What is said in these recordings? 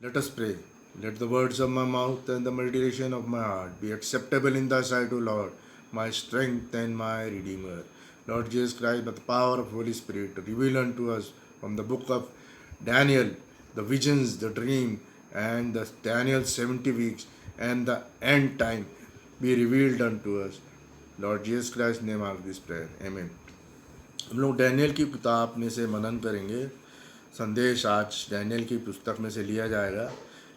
Let us pray. Let the words of my mouth and the meditation of my heart be acceptable in thy sight, O Lord, my strength and my Redeemer. Lord Jesus Christ, by the power of Holy Spirit, reveal unto us from the book of Daniel the visions, the dream, and the Daniel 70 weeks and the end time be revealed unto us. Lord Jesus Christ's name of this prayer. Amen. हम लोग Daniel की किताब में से मनन करेंगे। संदेश आज Daniel की पुस्तक में से लिया जाएगा,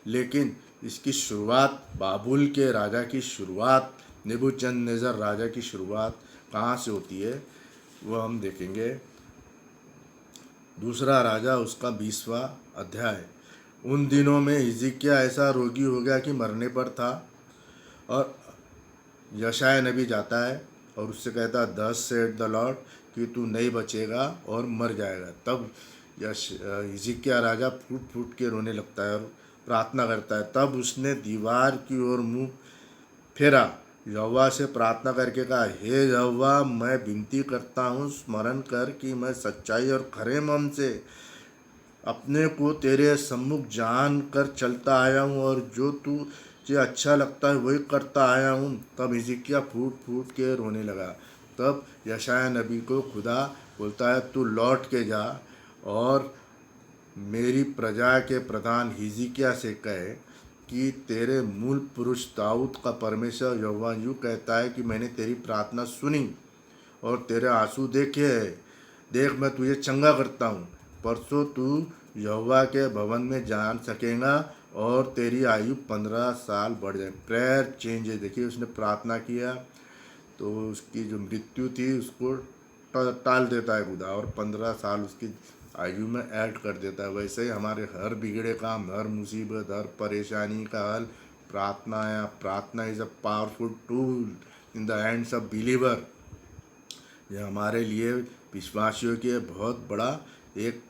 लेकिन इसकी शुरुआत बाबुल के राजा की शुरुआत, नेबूचदनेस्सर राजा की शुरुआत कहाँ से होती है वो हम देखेंगे। दूसरा राजा उसका 20वां अध्याय। उन दिनों में हिजकिय्याह ऐसा रोगी हो गया कि मरने पर था, और यशायाह नबी जाता है और उससे कहता है, दस सेड द लॉर्ड, कि तू नहीं बचेगा और मर जाएगा। तब हिजकिय्याह राजा फूट फूट के रोने लगता है और प्रार्थना करता है। तब उसने दीवार की ओर मुंह फेरा, यहोवा से प्रार्थना करके कहा, हे यहोवा, मैं विनती करता हूँ, स्मरण कर कि मैं सच्चाई और खरे मन से अपने को तेरे सम्मुख जान कर चलता आया हूँ, और जो तुझे अच्छा लगता है वही करता आया हूँ। तब हिजकिय्याह फूट फूट के रोने लगा। तब यशायाह नबी को खुदा बोलता है, तू लौट के जा और मेरी प्रजा के प्रधान हिजकिय्याह से कहे कि तेरे मूल पुरुष दाऊद का परमेश्वर यहोवा यूँ कहता है कि मैंने तेरी प्रार्थना सुनी और तेरे आंसू देखे हैं। देख, मैं तुझे चंगा करता हूँ। परसों तू यहोवा के भवन में जान सकेगा और तेरी आयु 15 साल बढ़ जाए। प्रेयर चेंज है। देखिए, उसने प्रार्थना किया तो उसकी जो मृत्यु थी उसको टाल देता है खुदा, और 15 साल उसकी आयु में ऐड कर देता है। वैसे ही हमारे हर बिगड़े काम, हर मुसीबत, हर परेशानी का हल प्रार्थना है। प्रार्थना is a powerful tool in the hands of believer. यह हमारे लिए विश्वासियों के बहुत बड़ा एक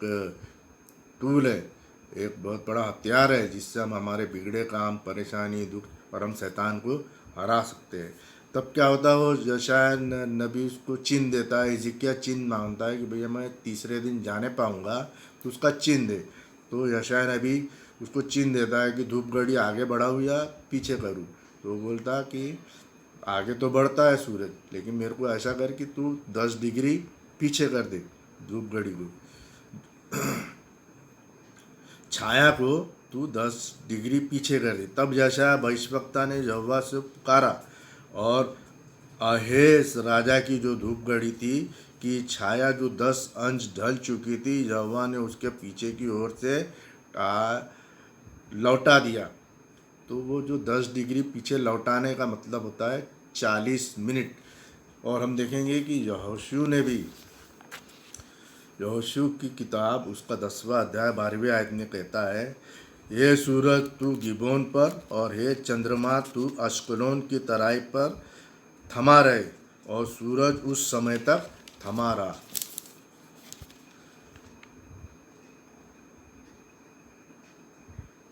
टूल है, एक बहुत बड़ा हथियार है, जिससे हम हमारे बिगड़े काम, परेशानी, दुख और हम शैतान को हरा सकते हैं। तब क्या होता है, वो यशायाह नबी उसको चिन्ह देता है। हिजकिय्याह चिन्ह मांगता है कि भैया मैं तीसरे दिन जाने पाऊँगा, तो उसका चिन्ह दे। तो यशायाह नबी उसको चिन्ह देता है कि धूप घड़ी आगे बढ़ाऊँ या पीछे करूँ। तो वो बोलता कि आगे तो बढ़ता है सूरज, लेकिन मेरे को ऐसा कर कि तू 10 डिग्री पीछे कर दे धूप घड़ी को, छाया को तू 10 डिग्री पीछे कर दे। तब यशायाह भविष्यवक्ता ने यहोवा से पुकारा, और अहेस राजा की जो धूप घड़ी थी कि छाया जो 10 अंश ढल चुकी थी, यहोवा ने उसके पीछे की ओर से लौटा दिया। तो वो जो 10 डिग्री पीछे लौटाने का मतलब होता है 40 मिनट। और हम देखेंगे कि यहोशू की किताब उसका 10वां अध्याय 12वें आयत में कहता है, हे सूरज तू गिबोन पर, और हे चंद्रमा तू अश्कलोन की तराई पर थमा रहे। और सूरज उस समय तक थमा रहा।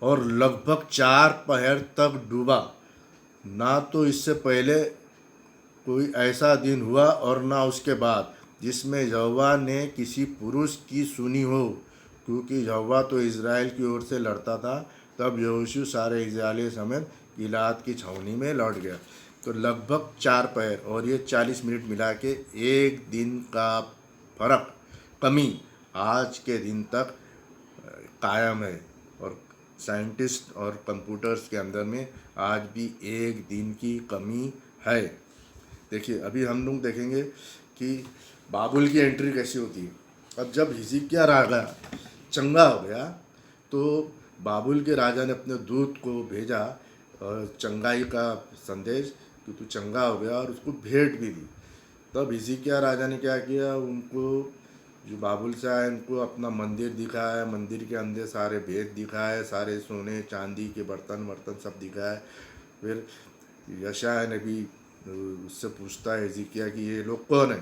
और लगभग 4 पहर तक डूबा। ना तो इससे पहले कोई ऐसा दिन हुआ और ना उसके बाद जिसमें यहोवा ने किसी पुरुष की सुनी हो, क्योंकि यहोवा तो इज़राइल की ओर से लड़ता था। तब यहोशू सारे इज़राइली समेत गिलाद की छावनी में लौट गया। तो लगभग 4 पहर और ये 40 मिनट मिला के एक दिन का फर्क, कमी आज के दिन तक कायम है। और साइंटिस्ट और कंप्यूटर्स के अंदर में आज भी एक दिन की कमी है। देखिए, अभी हम लोग देखेंगे कि बाबुल की एंट्री कैसी होती है। अब जब हिजकिय्याह राजा चंगा हो गया, तो बाबुल के राजा ने अपने दूत को भेजा चंगाई का संदेश कि तू चंगा हो गया, और उसको भेंट भी दी। तब हिजकिय्याह राजा ने क्या किया, उनको जो बाबुल से आए उनको अपना मंदिर दिखाया, मंदिर के अंदर सारे भेद दिखाए, सारे सोने चांदी के बर्तन वर्तन सब दिखाए। फिर यशायाह नबी उससे पूछता है हिजकिय्याह कि ये लोग कौन है।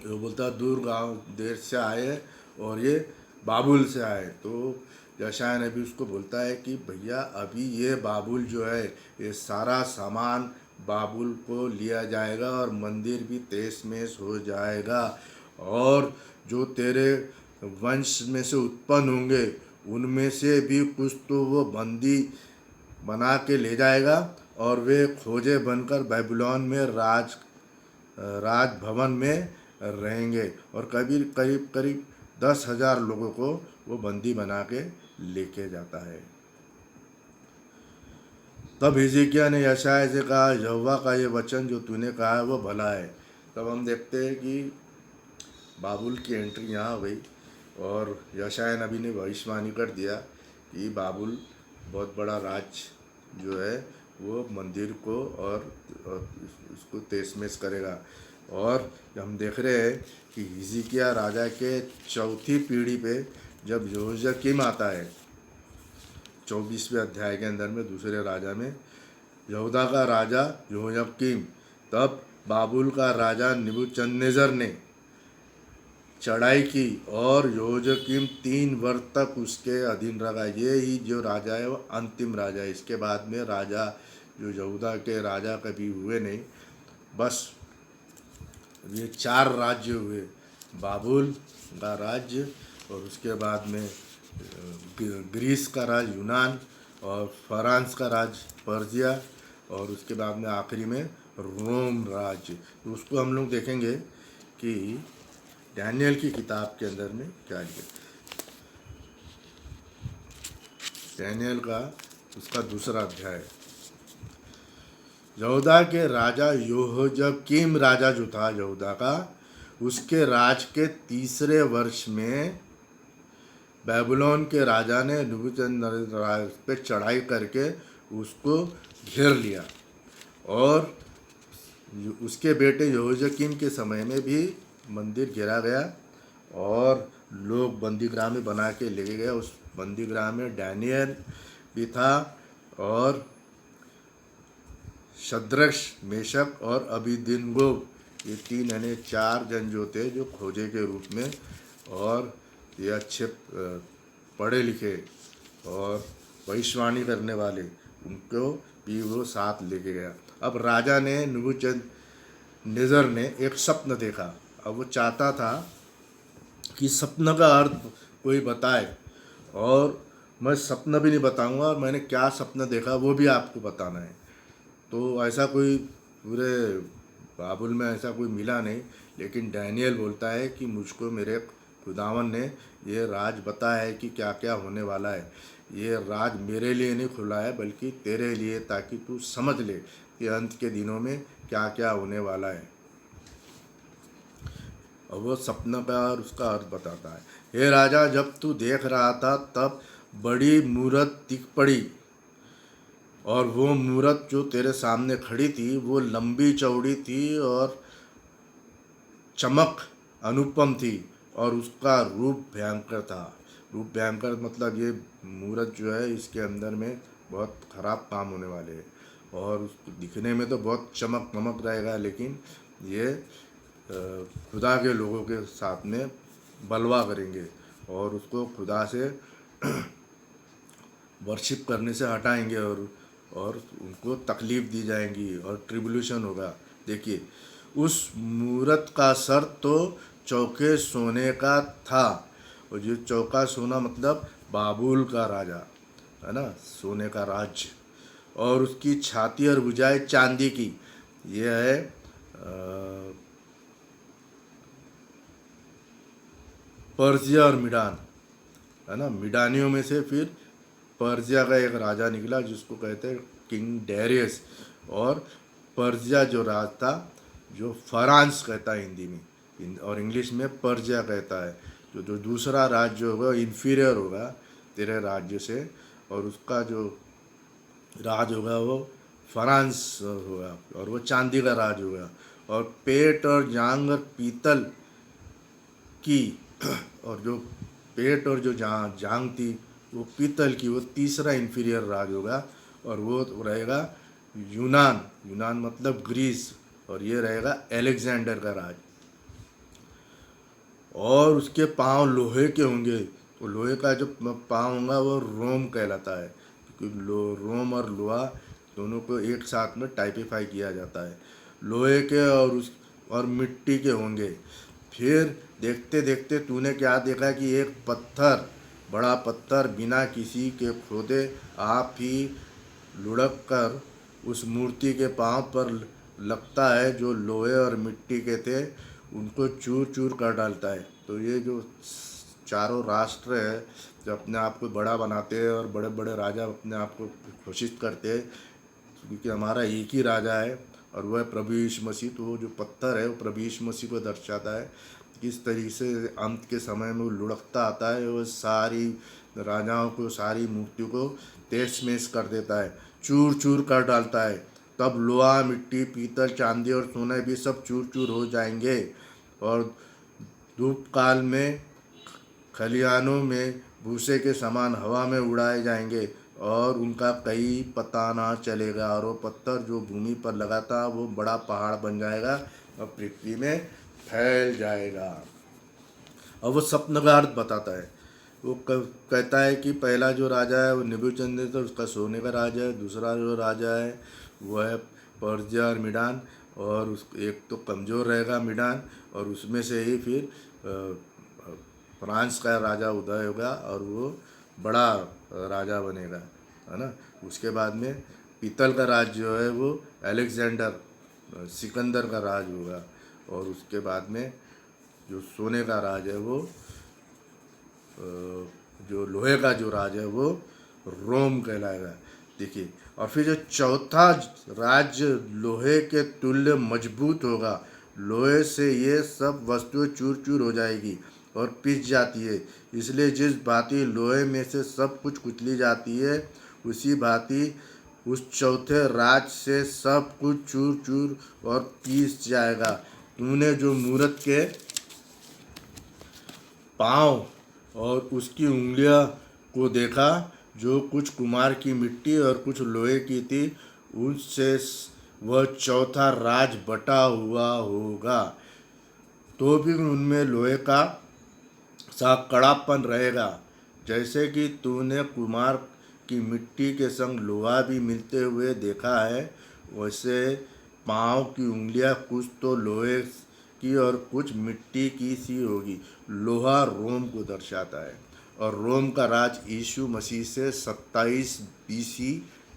वो बोलता है दूर गांव देश से आए और ये बाबुल से आए। तो यशायाह नबी उसको बोलता है कि भैया अभी ये बाबुल जो है, ये सारा सामान बाबुल को लिया जाएगा और मंदिर भी तहस महस हो जाएगा, और जो तेरे वंश में से उत्पन्न होंगे उनमें से भी कुछ तो वो बंदी बना के ले जाएगा और वे खोजे बनकर बेबीलोन में राजभवन में रहेंगे और करीब करीब करीब 10,000 लोगों को वो बंदी बना के लेके जाता है। तब हिजकिय्याह ने यशायाह से कहा, यहोवा का ये वचन जो तूने कहा है वो भला है। तब हम देखते हैं कि बाबुल की एंट्री यहाँ हो गई और यशायाह नबी ने भविष्यवाणी कर दिया कि बाबुल बहुत बड़ा राज जो है वो मंदिर को और उसको तहस करेगा। और हम देख रहे हैं कि हिजकिय्याह राजा के चौथी पीढ़ी पे जब यहोयाकीम आता है 24वें अध्याय के अंदर में दूसरे राजा में, यहूदा का राजा यहोयाकीम, तब बाबुल का राजा नबूकदनेस्सर ने चढ़ाई की और यहोयाकीम 3 वर्ष तक उसके अधीन रहा। ये ही जो राजा है वो अंतिम राजा है। इसके बाद में राजा जो यहूदा के राजा कभी हुए नहीं, बस ये 4 राज्य हुए, बाबुल का राज्य और उसके बाद में ग्रीस का राज यूनान और फ्रांस का राज पर्जिया और उसके बाद में आखिरी में रोम राज्य। तो उसको हम लोग देखेंगे कि डैनियल की किताब के अंदर में क्या लिखा। डैनियल का उसका दूसरा अध्याय। यहूदा के राजा यहोयाकीम राजा जो था यहूदा का, उसके राज के 3रे वर्ष में बेबीलोन के राजा ने नबूकदनेस्सर पे चढ़ाई करके उसको घेर लिया और उसके बेटे यहोयाकीम के समय में भी मंदिर घेरा गया और लोग बंदीगृह में बना के ले गए। उस बंदीगृह में डैनियल भी था और शद्रक, मेशक और अबेदनगो, ये 3 यानी 4 जन जो थे जो खोजे के रूप में, और ये अच्छे पढ़े लिखे और भविष्यवाणी करने वाले, उनको भी वो साथ लेके गया। अब राजा ने नबूकदनेस्सर ने एक स्वप्न देखा। अब वो चाहता था कि स्वप्न का अर्थ कोई बताए और मैं स्वप्न भी नहीं बताऊंगा और मैंने क्या स्वप्न देखा वो भी आपको बताना है। तो ऐसा कोई पूरे बाबुल में ऐसा कोई मिला नहीं, लेकिन डैनियल बोलता है कि मुझको मेरे खुदावन ने ये राज बताया है कि क्या क्या होने वाला है। ये राज मेरे लिए नहीं खुला है बल्कि तेरे लिए, ताकि तू समझ ले कि अंत के दिनों में क्या क्या होने वाला है। और वो सपना का और उसका अर्थ बताता है। हे राजा, जब तू देख रहा था तब बड़ी मूरत दिख पड़ी और वो मूरत जो तेरे सामने खड़ी थी वो लंबी चौड़ी थी और चमक अनुपम थी और उसका रूप भयंकर था। रूप भयंकर मतलब ये मूरत जो है इसके अंदर में बहुत ख़राब काम होने वाले हैं और उसको दिखने में तो बहुत चमक नमक रहेगा, लेकिन ये खुदा के लोगों के साथ में बलवा करेंगे और उसको खुदा से वर्शिप करने से हटाएंगे और उनको तकलीफ़ दी जाएंगी और ट्रिब्यूलेशन होगा। देखिए, उस मूरत का सर तो चौके सोने का था, और जो चौका सोना मतलब बाबुल का राजा है ना, सोने का राज्य, और उसकी छाती और भुजाएं चांदी की। यह है पर्जिया और मिडान, है ना। मिडानियों में से फिर पर्जिया का एक राजा निकला जिसको कहते हैं किंग डेरियस, और पर्जिया जो राज था जो फ्रांस कहता है हिंदी में, और इंग्लिश में पर्जिया कहता है। जो दूसरा राज्य होगा इन्फीरियर होगा तेरे राज्य से, और उसका जो राज होगा वो फ्रांस होगा और वो चांदी का राज होगा। और पेट और जांग और पीतल की, और जो पेट और जो जांग थी वो पीतल की, वो तीसरा इन्फीरियर राज होगा और वो रहेगा यूनान। यूनान मतलब ग्रीस, और ये रहेगा अलेक्जेंडर का राज। और उसके पांव लोहे के होंगे, तो लोहे का जो पांव होगा वो रोम कहलाता है, क्योंकि रोम और लोहा दोनों को एक साथ में टाइपिफाई किया जाता है। लोहे के और मिट्टी के होंगे। फिर देखते देखते तूने क्या देखा कि एक पत्थर बड़ा पत्थर बिना किसी के खोदे आप ही लुढ़क कर उस मूर्ति के पांव पर लगता है, जो लोहे और मिट्टी के थे उनको चूर चूर कर डालता है। तो ये जो चारों राष्ट्र है जो अपने आप को बड़ा बनाते हैं और बड़े बड़े राजा अपने आप को घोषित करते हैं, क्योंकि हमारा एक ही राजा है और वह प्रभु यीशु मसीह। तो वो जो पत्थर है वो प्रभु यीशु मसीह को दर्शाता है। किस तरीके से अंत के समय में वो लुढ़कता आता है, वो सारी राजाओं को, सारी मूर्तियों को तहस महस कर देता है, चूर चूर कर डालता है। तब लोहा, मिट्टी, पीतल, चांदी और सोने भी सब चूर चूर हो जाएंगे और धूप काल में खलिहानों में भूसे के समान हवा में उड़ाए जाएंगे और उनका कहीं पता ना चलेगा। और वो पत्थर जो भूमि पर लगा था वो बड़ा पहाड़ बन जाएगा और पृथ्वी में फैल जाएगा। और वो स्वप्न का अर्थ बताता है। वो कहता है कि पहला जो राजा है वो नेबूकदनेस्सर, उसका सोने का राज है। दूसरा जो राजा है वो है पर्जिया और मीडान, और उस एक तो कमज़ोर रहेगा मीडान, और उसमें से ही फिर फ्रांस का राजा उदय होगा और वो बड़ा राजा बनेगा, है ना। उसके बाद में पीतल का राज जो है वो अलेक्जेंडर, सिकंदर का राज होगा। और उसके बाद में जो सोने का राज है वो जो लोहे का जो राज है वो रोम कहलाएगा। देखिए, और फिर जो चौथा राज्य लोहे के तुल्य मजबूत होगा। लोहे से ये सब वस्तुएं चूर चूर हो जाएगी और पिस जाती है। इसलिए जिस भांति लोहे में से सब कुछ कुचली जाती है, उसी भांति उस चौथे राज से सब कुछ चूर चूर और पीस जाएगा। तूने जो मूरत के पाँव और उसकी उंगलियां को देखा, जो कुछ कुमार की मिट्टी और कुछ लोहे की थी, उनसे वह चौथा राज बटा हुआ होगा। तो भी उनमें लोहे का सा कड़ापन रहेगा। जैसे कि तूने कुमार की मिट्टी के संग लोहा भी मिलते हुए देखा है, वैसे पाँव की उंगलियां कुछ तो लोहे की और कुछ मिट्टी की सी होगी। लोहा रोम को दर्शाता है और रोम का राज यीशु मसीह से 27 BC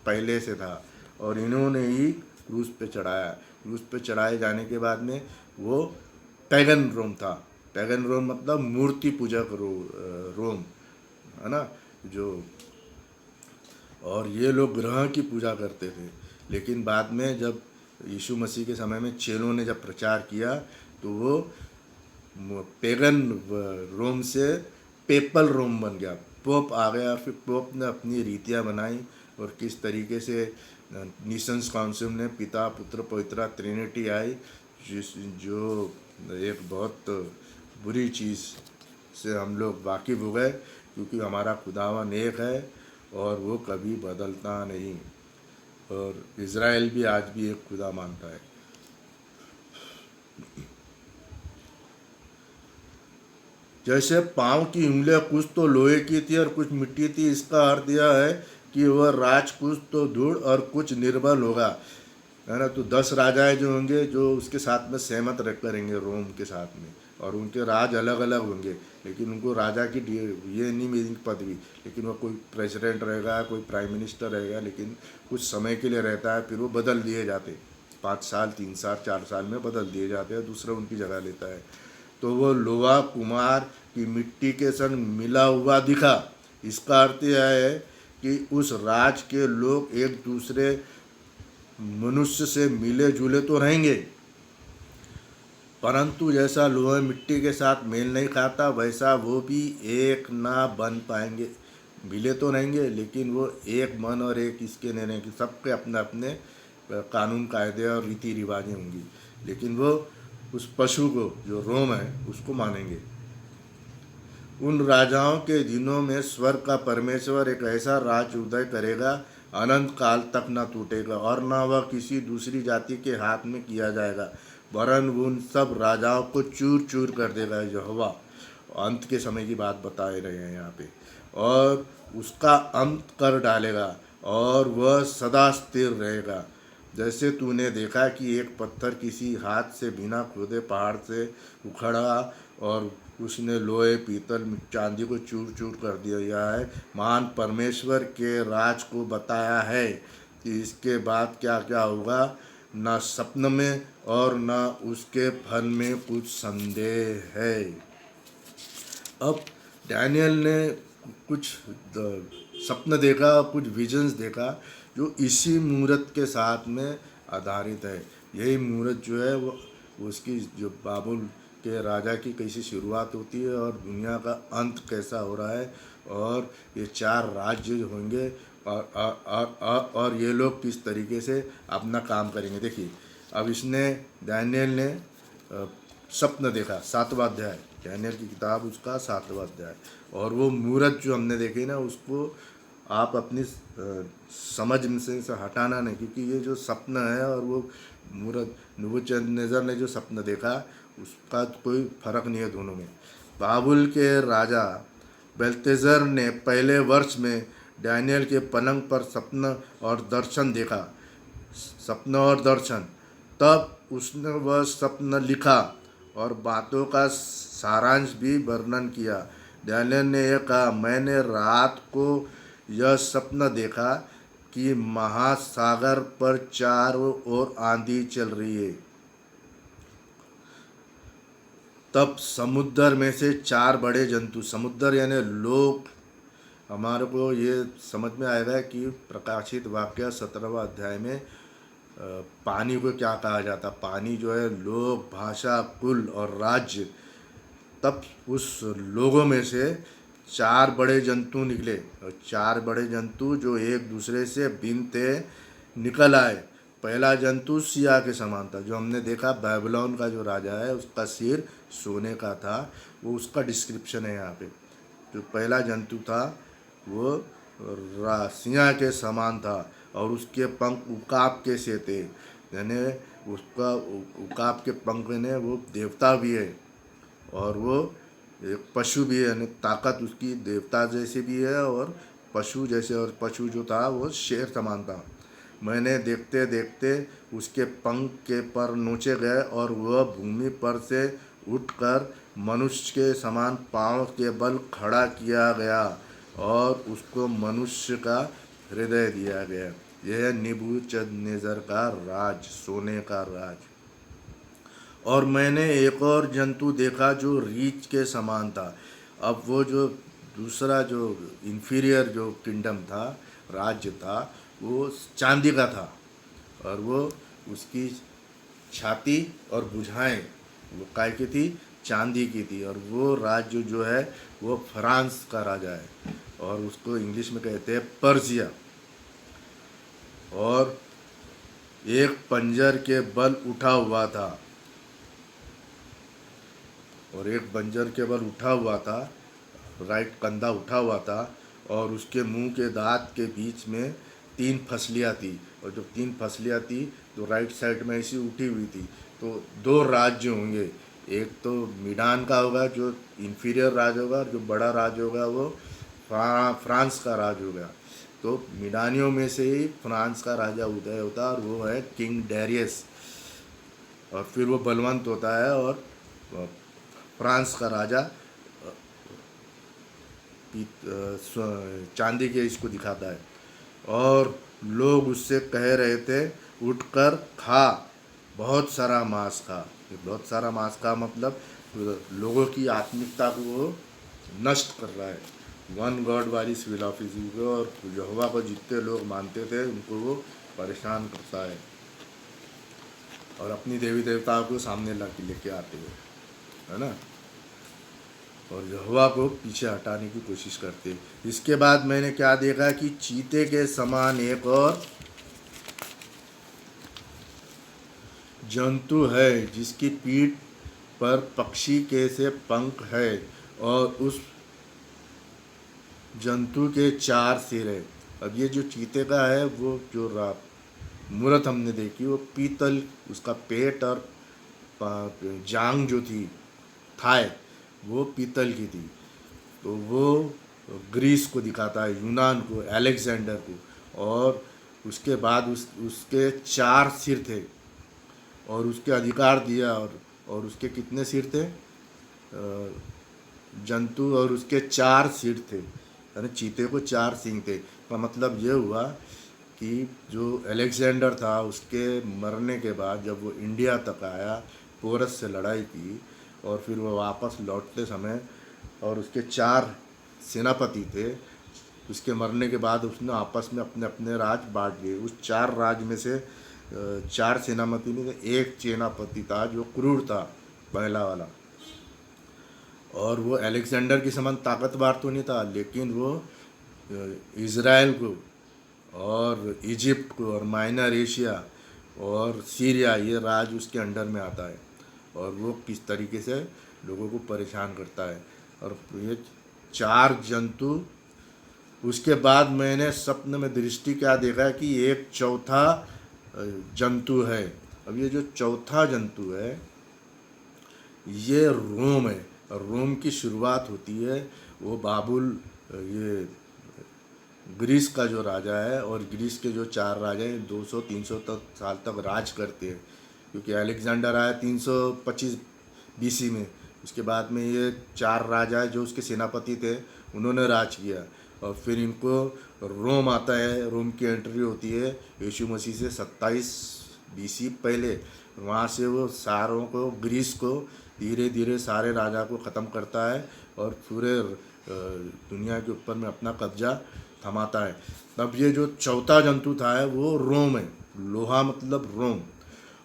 पहले से था और इन्होंने ही क्रूस पे चढ़ाया। क्रूस पे चढ़ाए जाने के बाद में वो पैगन रोम था। पैगन रोम मतलब मूर्ति पूजक रोम, है ना। जो और ये लोग ग्रह की पूजा करते थे। लेकिन बाद में जब यीशु मसीह के समय में चेलों ने जब प्रचार किया तो वो पैगन रोम से पेपल रोम बन गया, पोप आ गया। फिर पोप ने अपनी रीतियाँ बनाई और किस तरीके से निसंस काउंसिल ने पिता, पुत्र, पवित्र ट्रिनिटी आई, जो एक बहुत बुरी चीज़ से हम लोग वाकिफ़ हो गए, क्योंकि हमारा खुदावन एक है और वो कभी बदलता नहीं। और इज़राइल भी आज भी एक खुदा मानता है। जैसे पाँव की उंगलियां कुछ तो लोहे की थी और कुछ मिट्टी थी, इसका अर्थ यह है कि वह राज कुछ तो दृढ़ और कुछ निर्बल होगा, है ना। तो 10 राजाएं जो होंगे जो उसके साथ में सहमत करेंगे रोम के साथ में, और उनके राज अलग अलग होंगे, लेकिन उनको राजा की ये नहीं मिलेगी पदवी, लेकिन वो कोई प्रेसिडेंट रहेगा, कोई प्राइम मिनिस्टर रहेगा, लेकिन कुछ समय के लिए रहता है, फिर वो बदल दिए जाते, 5 साल, 3 साल, 4 साल में बदल दिए जाते हैं, दूसरा उनकी जगह लेता है। तो वो लोहा कुमार की मिट्टी के संग मिला हुआ दिखा। इसका अर्थ यह है कि उस राज के लोग एक दूसरे मनुष्य से मिले जुले तो रहेंगे, परंतु जैसा लोहा मिट्टी के साथ मेल नहीं खाता, वैसा वो भी एक ना बन पाएंगे। मिले तो रहेंगे लेकिन वो एक मन और एक इसके नहीं रहेंगे। सबके अपने अपने कानून कायदे और रीति रिवाजें होंगी, लेकिन वो उस पशु को जो रोम है उसको मानेंगे। उन राजाओं के दिनों में स्वर्ग का परमेश्वर एक ऐसा राज उदय करेगा, अनंत काल तक न टूटेगा और न वह किसी दूसरी जाति के हाथ में किया जाएगा, वरन उन सब राजाओं को चूर चूर कर देगा। यहोवा अंत के समय की बात बताए रहे हैं यहाँ पे, और उसका अंत कर डालेगा और वह सदा स्थिर रहेगा। जैसे तूने देखा कि एक पत्थर किसी हाथ से बिना खोदे पहाड़ से उखड़ा और उसने लोहे पीतल चांदी को चूर चूर कर दिया है। महान परमेश्वर के राज को बताया है कि इसके बाद क्या क्या होगा, न स्वप्न में और न उसके फल में कुछ संदेह है। अब डैनियल ने कुछ सपन देखा, कुछ विजन्स देखा जो इसी मुहूर्त के साथ में आधारित है। यही मुहूर्त जो है वो उसकी जो बाबुल के राजा की कैसी शुरुआत होती है और दुनिया का अंत कैसा हो रहा है, और ये 4 राज्य होंगे और ये लोग किस तरीके से अपना काम करेंगे। देखिए अब इसने डैनियल ने स्वप्न देखा, 7वां अध्याय, डैनियल की किताब उसका 7वां अध्याय। और वो मूरत जो हमने देखी ना, उसको आप अपनी समझ से हटाना नहीं, क्योंकि ये जो सपना है और वो मूरत नबूकदनेस्सर ने जो सपना देखा उसका कोई फर्क नहीं है दोनों में। बाबुल के राजा बेल्तेजर ने पहले वर्ष में डैनियल के पलंग पर सपना और दर्शन देखा, सपना और दर्शन। तब उसने वह सपना लिखा और बातों का सारांश भी वर्णन किया। डैनियल ने यह कहा, मैंने रात को यह सपना देखा कि महासागर पर चारों ओर आंधी चल रही है। तब समुद्र में से 4 बड़े जंतु, समुद्र यानी लोग, हमारे को ये समझ में आएगा कि प्रकाशित वाक्य 17वां अध्याय में पानी को क्या कहा जाता। पानी जो है लोग, भाषा, कुल और राज्य। तब उस लोगों में से 4 बड़े जंतु निकले, और 4 बड़े जंतु जो एक दूसरे से भिन्न थे निकल आए। पहला जंतु सिया के समान था, जो हमने देखा बेबीलोन का जो राजा है उसका सिर सोने का था, वो उसका डिस्क्रिप्शन है यहाँ पे। जो पहला जंतु था वो सिया के समान था और उसके पंख उकाब के से थे, यानी उसका उकाब के पंख ने वो देवता भी है और वो एक पशु भी है, यानी ताकत उसकी देवता जैसे भी है और पशु जैसे। और पशु जो था वो शेर समान था। मैंने देखते देखते उसके पंख के पर नोचे गए और वह भूमि पर से उठकर मनुष्य के समान पाँव के बल खड़ा किया गया और उसको मनुष्य का हृदय दिया गया। यह नबूकदनेस्सर का राज, सोने का राज। और मैंने एक और जंतु देखा जो रीछ के समान था। अब वो जो दूसरा जो इंफीरियर जो किंगडम था, राज्य था, वो चांदी का था और वो उसकी छाती और भुजाएं वो काय की थी, चांदी की थी। और वो राज्य जो है वो फ्रांस का राजा है और उसको इंग्लिश में कहते हैं पर्सिया। और एक पंजर के बल उठा हुआ था, और एक बंजर के बल उठा हुआ था, राइट कंधा उठा हुआ था, और उसके मुंह के दांत के बीच में 3 फसलियाँ थी। और जब 3 फसलियाँ थी तो राइट साइड में ऐसी उठी हुई थी। तो 2 राज्य होंगे, एक तो मीडान का होगा जो इंफीरियर राज होगा, और जो बड़ा राज होगा वो फ्रांस का राज होगा। तो मीडानियों में से ही फ्रांस का राजा उदय होता है और वो है किंग डेरियस। और फिर वो बलवंत होता है और फ्रांस का राजा चांदी के इसको दिखाता है। और लोग उससे कह रहे थे, उठकर खा, बहुत सारा मांस खा। बहुत सारा मांस का मतलब लोगों की आत्मिकता को वो नष्ट कर रहा है। वन गॉड वाली फिलॉसफी को और यहोवा को जितने लोग मानते थे उनको वो परेशान करता है और अपनी देवी देवताओं को सामने ला के लेके आते हैं, है ना, और यहोवा को पीछे हटाने की कोशिश करते हैं। इसके बाद मैंने क्या देखा कि चीते के समान एक और जंतु है जिसकी पीठ पर पक्षी के से पंख है और उस जंतु के 4 सिर है। अब ये जो चीते का है वो जो मूरत हमने देखी वो पीतल, उसका पेट और जांग जो थी, थाई, वो पीतल की थी। तो वो ग्रीस को दिखाता है, यूनान को, अलेक्जेंडर को। और उसके बाद उसके 4 सिर थे और उसके अधिकार दिया। और उसके कितने सिर थे? जंतु और उसके 4 सिर थे, यानी चीते को 4 सींग थे। का मतलब ये हुआ कि जो अलेक्जेंडर था उसके मरने के बाद जब वो इंडिया तक आया, पोरस से लड़ाई की, और फिर वो वापस लौटते समय, और उसके 4 सेनापति थे, उसके मरने के बाद उसने आपस में अपने अपने राज बांट लिए। उस 4 राज में से 4 सेनापति में से एक सेनापति था जो क्रूर था, पहला वाला। और वो अलेक्जेंडर के समान ताकतवर तो नहीं था, लेकिन वो इज़राइल को और इजिप्ट को और माइनर एशिया और सीरिया, ये राज उसके अंडर में आता है, और वो किस तरीके से लोगों को परेशान करता है। और ये 4 जंतु, उसके बाद मैंने स्वप्न में दृष्टि क्या देखा कि एक चौथा जंतु है। अब ये जो चौथा जंतु है ये रोम है, और रोम की शुरुआत होती है, वो बाबुल, ये ग्रीस का जो राजा है, और ग्रीस के जो 4 राजा हैं 200-300 तक साल तक राज करते हैं, क्योंकि अलेक्जेंडर आया 325 बीसी में। उसके बाद में ये 4 राजा जो उसके सेनापति थे उन्होंने राज किया, और फिर इनको रोम आता है, रोम की एंट्री होती है यीशु मसीह से 27 बीसी पहले। वहाँ से वो सारों को, ग्रीस को धीरे धीरे सारे राजा को ख़त्म करता है और पूरे दुनिया के ऊपर में अपना कब्जा थमाता है। तब ये जो चौथा जंतु था है वो रोम है, लोहा मतलब रोम,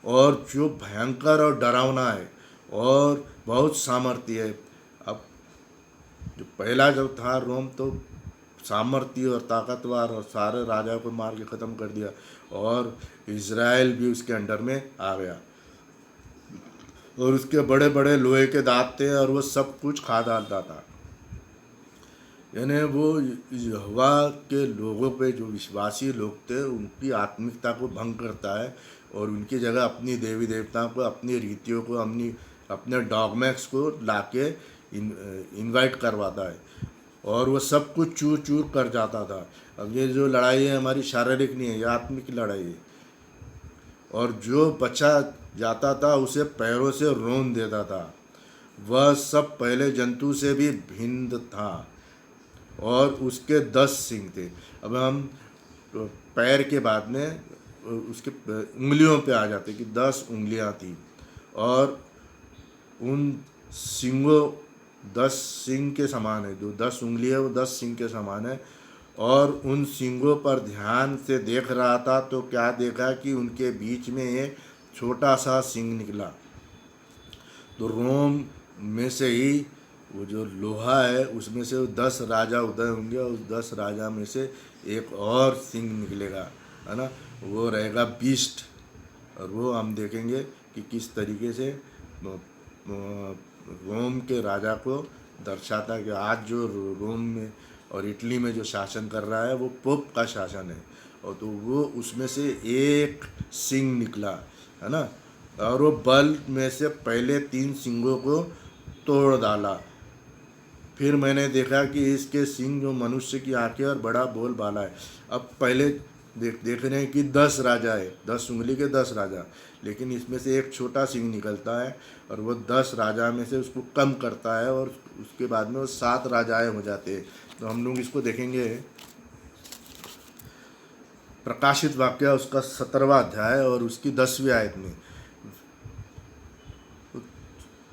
और जो भयंकर और डरावना है और बहुत सामर्थ्य है। अब जो पहला जो था रोम, तो सामर्थ्य और ताकतवर, और सारे राजा को मार के ख़त्म कर दिया, और इज़राइल भी उसके अंडर में आ गया, और उसके बड़े बड़े लोहे के दांत थे और वो सब कुछ खा डालता था। यानी वो यहोवा के लोगों पे, जो विश्वासी लोग थे, उनकी आत्मिकता को भंग करता है, और उनकी जगह अपनी देवी देवताओं को, अपनी रीतियों को, अपने डॉगमैक्स को लाके इनवाइट करवाता है, और वो सब कुछ चूर चूर कर जाता था। अब ये जो लड़ाई है हमारी शारीरिक नहीं है, ये आत्मिक लड़ाई है, और जो बचा जाता था उसे पैरों से रौंद देता था। वह सब पहले जंतु से भी भिन्न था, और उसके 10 सींग थे। अब हम पैर के बाद में उसके उंगलियों पे आ जाते कि 10 उंगलियां थी, और उन सींगों 10 सींग के समान है, जो 10 उंगली है वो 10 सींग के समान है। और उन सींगों पर ध्यान से देख रहा था तो क्या देखा कि उनके बीच में एक छोटा सा सींग निकला। तो रोम में से ही वो जो लोहा है उसमें से 10 राजा उदय होंगे, और उस 10 राजा में से एक और सींग निकलेगा, है ना, वो रहेगा बीस्ट। और वो हम देखेंगे कि किस तरीके से रोम के राजा को दर्शाता है कि आज जो रोम में और इटली में जो शासन कर रहा है वो पोप का शासन है, और तो वो उसमें से एक सिंह निकला, है ना, और वो बल में से पहले 3 सिंगों को तोड़ डाला। फिर मैंने देखा कि इसके सिंग जो मनुष्य की आंखें और बड़ा बोल बाला है। अब पहले देख रहे हैं कि 10 राजा है, 10 उंगली के 10 राजा, लेकिन इसमें से एक छोटा सिंह निकलता है, और वो 10 राजा में से उसको कम करता है, और उसके बाद में वो 7 राजाएँ हो जाते हैं। तो हम लोग इसको देखेंगे प्रकाशित वाक्य उसका 17वां अध्याय और उसकी 10वीं आयत में।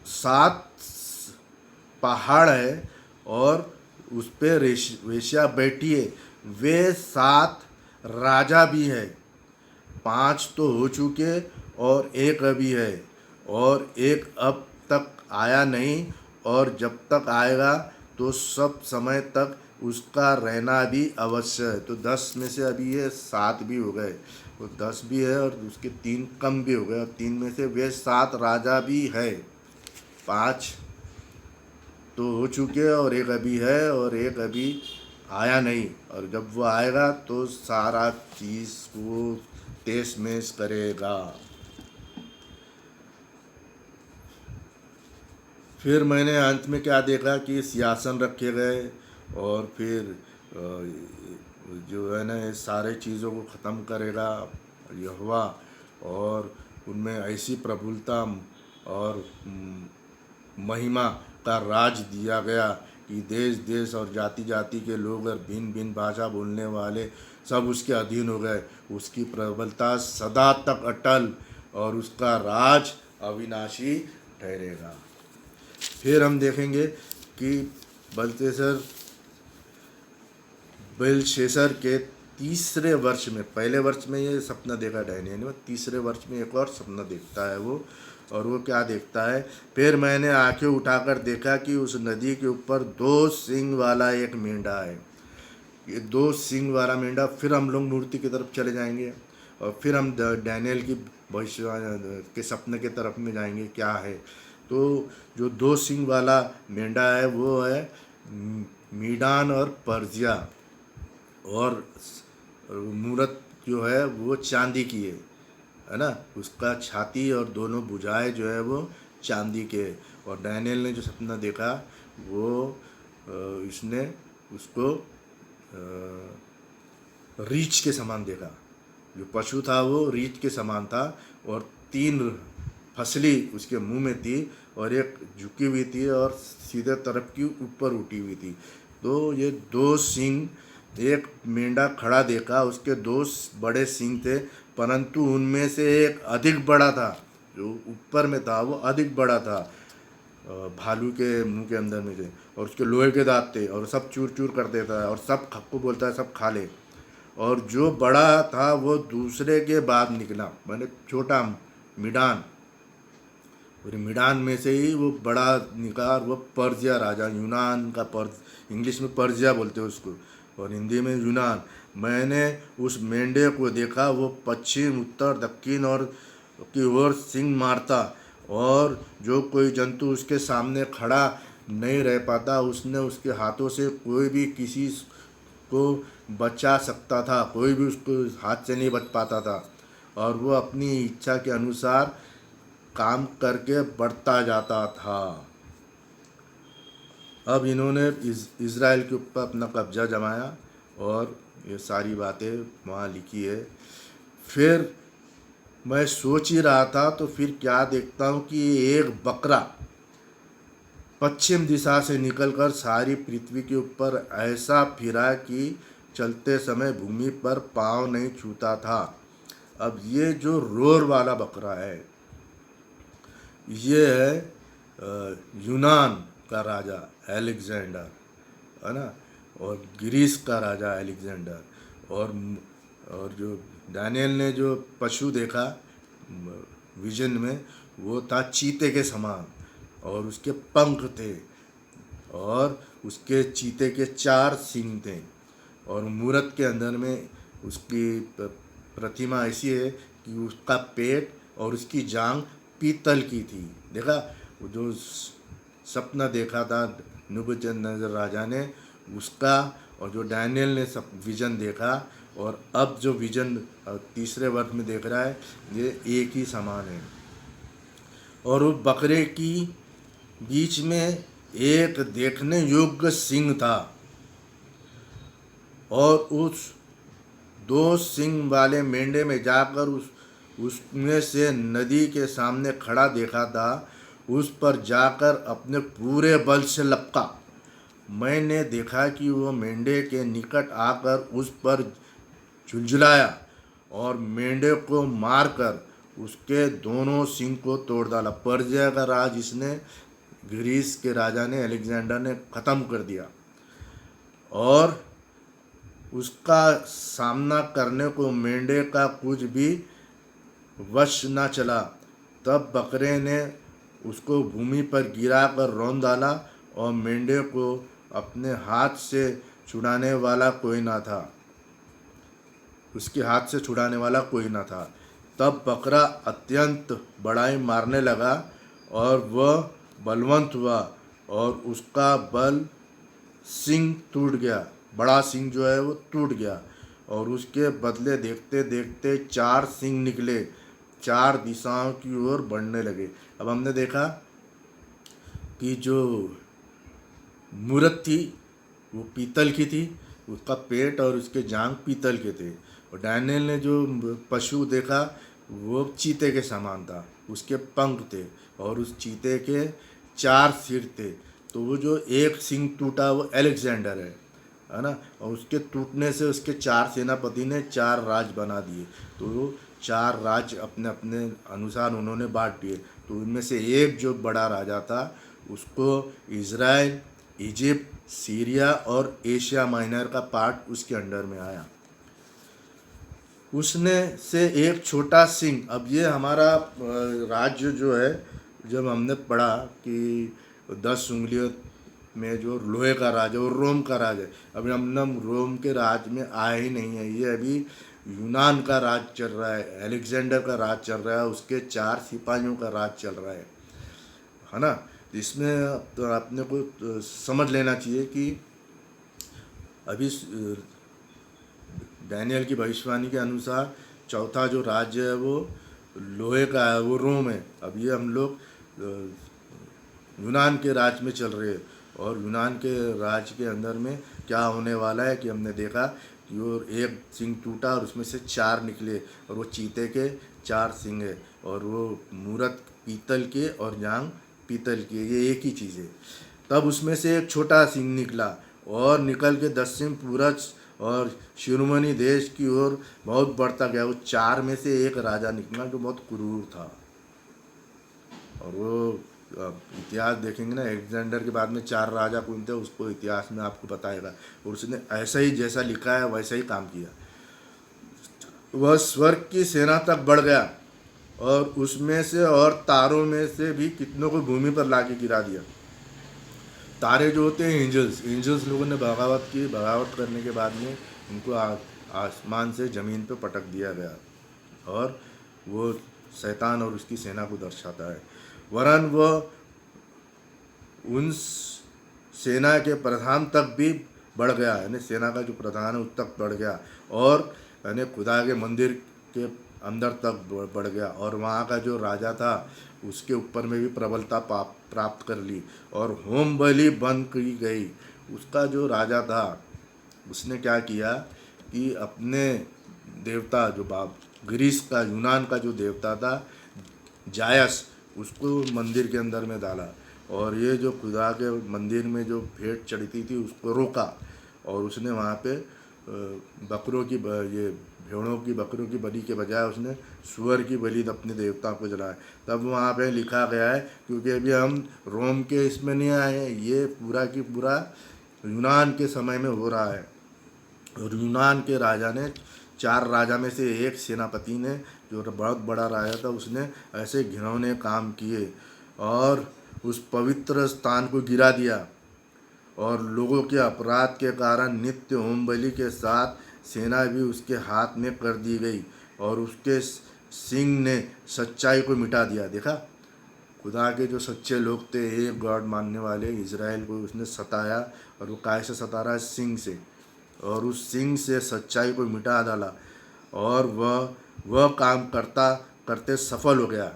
7 पहाड़ है और उस पे वेश्या बैठी है, वे 7 राजा भी है, 5 तो हो चुके और एक अभी है, और एक अब तक आया नहीं, और जब तक आएगा तो सब समय तक उसका रहना भी अवश्य है। तो 10 में से अभी ये 7 भी हो गए, तो 10 भी है और उसके 3 कम भी हो गए, और 3 में से वे 7 राजा भी है, 5 तो हो चुके और एक अभी है और एक अभी आया नहीं, और जब वो आएगा तो सारा चीज़ वो तेज मेज करेगा। फिर मैंने अंत में क्या देखा कि सिंहासन रखे गए, और फिर जो है ना ये सारे चीज़ों को ख़त्म करेगा यहोवा, और उनमें ऐसी प्रफुल्लता और महिमा का राज दिया गया कि देश देश और जाति जाति के लोग और भिन्न भिन्न भाषा बोलने वाले सब उसके अधीन हो गए। उसकी प्रबलता सदा तक अटल और उसका राज अविनाशी ठहरेगा। फिर हम देखेंगे कि बेलशस्सर के तीसरे वर्ष में, पहले वर्ष में ये सपना देखा डैनियल ने, तीसरे वर्ष में एक और सपना देखता है वो। और वो क्या देखता है, फिर मैंने आंखें उठाकर देखा कि उस नदी के ऊपर 2 सींग वाला एक मेंढा है। ये 2 सींग वाला मेंढा, फिर हम लोग मूर्ति की तरफ चले जाएंगे और फिर हम डैनियल की भविष्य के सपने की तरफ में जाएंगे क्या है। तो जो 2 सींग वाला मेंढा है वो है मीडान और पर्जिया, और मूरत जो है वो चांदी की है ना, उसका छाती और दोनों भुजाएं जो है वो चांदी के। और डैनियल ने जो सपना देखा वो इसने उसको रीछ के समान देखा। जो पशु था वो रीछ के समान था और 3 फसली उसके मुंह में थी और एक झुकी हुई थी और सीधे तरफ की ऊपर उठी हुई थी। तो ये 2 सींग, एक मेंढा खड़ा देखा, उसके 2 बड़े सींग थे, परंतु उनमें से एक अधिक बड़ा था। जो ऊपर में था वो अधिक बड़ा था, भालू के मुंह के अंदर में थे, और उसके लोहे के दांत थे और सब चूर चूर कर देता है और सब को बोलता है सब खा ले। और जो बड़ा था वो दूसरे के बाद निकला, मैंने छोटा मिडान, और मिडान में से ही वो बड़ा निकला और वो पर्जिया राजा, यूनान का इंग्लिश में पर्जिया बोलते हैं उसको और हिंदी में यूनान। मैंने उस मेंढे को देखा, वो पश्चिम उत्तर दक्षिण और की ओर सींग मारता और जो कोई जंतु उसके सामने खड़ा नहीं रह पाता, उसने उसके हाथों से कोई भी किसी को बचा सकता था, कोई भी उसको हाथ से नहीं बच पाता था। और वो अपनी इच्छा के अनुसार काम करके बढ़ता जाता था। अब इन्होंने इज़राइल के ऊपर अपना कब्जा जमाया और ये सारी बातें वहाँ लिखी है। फिर मैं सोच ही रहा था तो फिर क्या देखता हूँ कि एक बकरा पश्चिम दिशा से निकलकर सारी पृथ्वी के ऊपर ऐसा फिरा कि चलते समय भूमि पर पाँव नहीं छूता था। अब ये जो रोर वाला बकरा है ये है यूनान का राजा अलेक्जेंडर, है ना, और ग्रीस का राजा अलेक्जेंडर। और जो डैनियल ने जो पशु देखा विजन में वो था चीते के समान और उसके पंख थे और उसके चीते के 4 सींग थे और मूरत के अंदर में उसकी प्रतिमा ऐसी है कि उसका पेट और उसकी जांघ पीतल की थी। देखा, जो सपना देखा था नबूकदनेस्सर राजा ने उसका, और जो डैनियल ने सब विजन देखा और अब जो विजन तीसरे वर्ष में देख रहा है ये एक ही समान है। और उस बकरे की बीच में एक देखने योग्य सिंह था और उस 2 सिंग वाले मेंढे में जाकर उसमें से नदी के सामने खड़ा देखा था, उस पर जाकर अपने पूरे बल से लपका। मैंने देखा कि वो मेंढे के निकट आकर उस पर झुलझुलाया और मेंढे को मारकर उसके दोनों सिंग को तोड़ डाला। पर्जिया का राज इसने ग्रीस के राजा ने अलेक्जेंडर ने ख़त्म कर दिया और उसका सामना करने को मेंढे का कुछ भी वश न चला। तब बकरे ने उसको भूमि पर गिरा कर रौंद डाला और मेंढे को अपने हाथ से छुड़ाने वाला कोई ना था, उसके हाथ से छुड़ाने वाला कोई ना था। तब बकरा अत्यंत बड़ाई मारने लगा और वह बलवंत हुआ और उसका बल सिंह टूट गया, बड़ा सिंह जो है वो टूट गया और उसके बदले देखते देखते 4 सिंह निकले, 4 दिशाओं की ओर बढ़ने लगे। अब हमने देखा कि जो मूरत थी वो पीतल की थी, उसका पेट और उसके जांघ पीतल के थे। और डैनियल ने जो पशु देखा वो चीते के समान था, उसके पंख थे और उस चीते के 4 सिर थे तो वो जो एक सिंह टूटा वो अलेक्जेंडर है ना। और उसके टूटने से उसके 4 सेनापति ने 4 राज बना दिए। तो वो 4 राज अपने अपने अनुसार उन्होंने बांट दिए। तो उनमें से एक जो बड़ा राजा था उसको इज़राइल, इजिप्ट, सीरिया और एशिया माइनर का पार्ट उसके अंडर में आया। उसने से एक छोटा सिंह, अब ये हमारा राज्य जो है, जब हमने पढ़ा कि 10 उंगलियों में जो लोहे का राज है वो रोम का राज है। अभी हम रोम के राज में आए ही नहीं है, ये अभी यूनान का राज चल रहा है, अलेक्जेंडर का राज चल रहा है, उसके 4 सिपाहियों का राज चल रहा है ना। इसमें तो आपने को समझ लेना चाहिए कि अभी डैनियल की भविष्यवाणी के अनुसार चौथा जो राज्य है वो लोहे का है, वो रोम है। अब ये हम लोग यूनान के राज में चल रहे हैं। और यूनान के राज के अंदर में क्या होने वाला है कि हमने देखा कि वो एक सिंह टूटा और उसमें से 4 निकले, और वो चीते के 4 सिंह है, और वो मूरत पीतल के और जांग पीतल के, ये एक ही चीज़ है। तब उसमें से एक छोटा सिंह निकला और निकल के दक्षिण पूरब और शिरोमणि देश की ओर बहुत बढ़ता गया। वो 4 में से एक राजा निकला जो बहुत क्रूर था। और वो इतिहास देखेंगे ना, अलेक्जेंडर के बाद में 4 राजा कौन थे उसको इतिहास में आपको बताएगा। और उसने ऐसा ही जैसा लिखा है वैसा ही काम किया। वह स्वर्ग की सेना तक बढ़ गया और उसमें से और तारों में से भी कितनों को भूमि पर लाके गिरा दिया। तारे जो होते हैं एंजल्स लोगों ने बगावत करने के बाद में उनको आसमान से ज़मीन पर पटक दिया गया, और वो शैतान और उसकी सेना को दर्शाता है। वरन वह उन सेना के प्रधान तक भी बढ़ गया, यानी सेना का जो प्रधान है उस तक बढ़ गया, और यानी खुदा के मंदिर के अंदर तक बढ़ गया, और वहाँ का जो राजा था उसके ऊपर में भी प्रबलता प्राप्त कर ली, और होम बलि बंद की गई। उसका जो राजा था उसने क्या किया कि अपने देवता जो ग्रीस का, यूनान का जो देवता था जायस, उसको मंदिर के अंदर में डाला, और ये जो खुदा के मंदिर में जो भेंट चढ़ती थी उसको रोका, और उसने वहाँ पे बकरों की ये भेड़ों की बकरों की बलि के बजाय उसने सुअर की बलि अपने देवता को जलाया। तब वहाँ पे लिखा गया है, क्योंकि अभी हम रोम के इसमें नहीं आए हैं, ये पूरा की पूरा यूनान के समय में हो रहा है। और यूनान के राजा ने 4 राजा में से एक सेनापति ने, जो बहुत बड़ा राजा था, उसने ऐसे घिनौने काम किए और उस पवित्र स्थान को गिरा दिया, और लोगों के अपराध के कारण नित्य होम बलि के साथ सेना भी उसके हाथ में कर दी गई, और उसके सिंह ने सच्चाई को मिटा दिया। देखा, खुदा के जो सच्चे लोग थे, एक गॉड मानने वाले इज़राइल को उसने सताया, और वो काय से सता रहा है? सिंह से, और उस सिंह से सच्चाई को मिटा डाला, और वह काम करते सफल हो गया।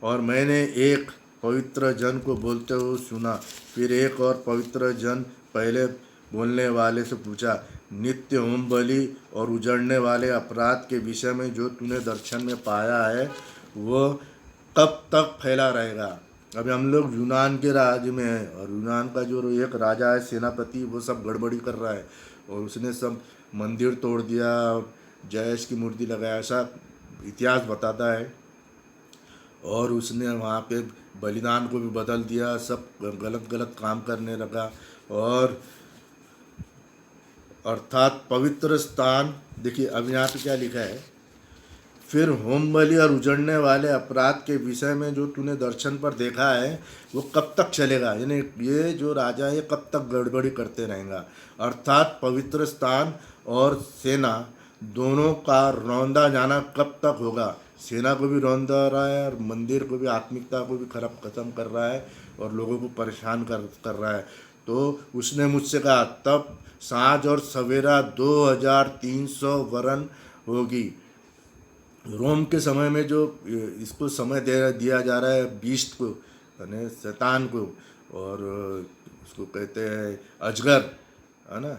और मैंने एक पवित्र जन को बोलते हुए सुना। फिर एक और पवित्र जन पहले बोलने वाले से पूछा, नित्य होम बलि और उजड़ने वाले अपराध के विषय में जो तूने दर्शन में पाया है वह कब तक फैला रहेगा? अभी हम लोग यूनान के राज्य में हैं, और यूनान का जो एक राजा है सेनापति, वो सब गड़बड़ी कर रहा है, और उसने सब मंदिर तोड़ दिया, जयस की मूर्ति लगाया, ऐसा इतिहास बताता है। और उसने वहाँ पे बलिदान को भी बदल दिया, सब गलत गलत काम करने लगा। और अर्थात पवित्र स्थान, देखिए अब यहाँ पे क्या लिखा है, फिर होम बलि और उजड़ने वाले अपराध के विषय में जो तूने दर्शन पर देखा है वो कब तक चलेगा? यानी ये जो राजा है कब तक गड़बड़ी करते रहेगा? अर्थात पवित्र स्थान और सेना दोनों का रौंदा जाना कब तक होगा? सेना को भी रौंदा रहा है और मंदिर को भी, आत्मिकता को भी ख़त्म कर रहा है, और लोगों को परेशान कर रहा है। तो उसने मुझसे कहा, तब साँझ और सवेरा 2300 वरन होगी। रोम के समय में जो इसको समय दिया जा रहा है बीस्ट को, यानी शैतान को, और उसको कहते हैं अजगर, है ना,